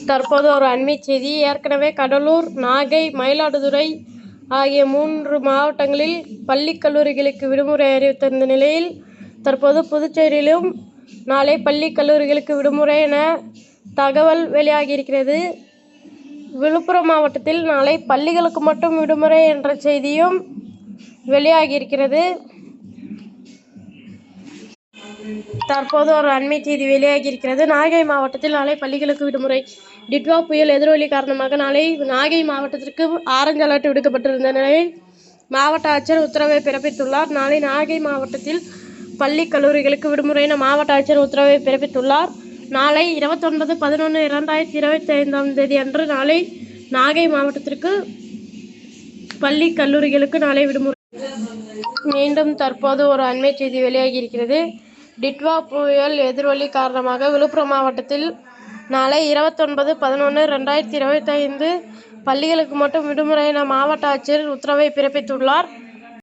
தற்போது ஒரு அண்மைச் செய்தி. ஏற்கனவே கடலூர், நாகை, மயிலாடுதுறை ஆகிய 3 மாவட்டங்களில் பள்ளி கல்லூரிகளுக்கு விடுமுறை அறிவித்திருந்த நிலையில், தற்போது புதுச்சேரியிலும் நாளை பள்ளி கல்லூரிகளுக்கு விடுமுறை என தகவல் வெளியாகியிருக்கிறது. விழுப்புரம் மாவட்டத்தில் நாளை பள்ளிகளுக்கு மட்டும் விடுமுறை என்ற செய்தியும் வெளியாகியிருக்கிறது. தற்போது ஒரு அண்மைச் செய்தி வெளியாகியிருக்கிறது. நாகை மாவட்டத்தில் நாளை பள்ளிகளுக்கு விடுமுறை. டிட்வா புயல் எதிரொலி காரணமாக நாளை நாகை மாவட்டத்திற்கு ஆரஞ்சு அலர்ட் விடுக்கப்பட்டிருந்த நிலையில் மாவட்ட ஆட்சியர் உத்தரவை பிறப்பித்துள்ளார். நாளை நாகை மாவட்டத்தில் பள்ளி கல்லூரிகளுக்கு விடுமுறை என மாவட்ட ஆட்சியர் உத்தரவை பிறப்பித்துள்ளார். நாளை 29/11/2025 அன்று நாளை நாகை மாவட்டத்திற்கு பள்ளி கல்லூரிகளுக்கு நாளை விடுமுறை. மீண்டும் தற்போது ஒரு அண்மைச் செய்தி வெளியாகியிருக்கிறது. டிட்வா புயல் எதிரொலி காரணமாக விழுப்புரம் மாவட்டத்தில் நாளை 29/11/2025 பள்ளிகளுக்கு மட்டும் விடுமுறை என மாவட்ட ஆட்சியர் உத்தரவை பிறப்பித்துள்ளார்.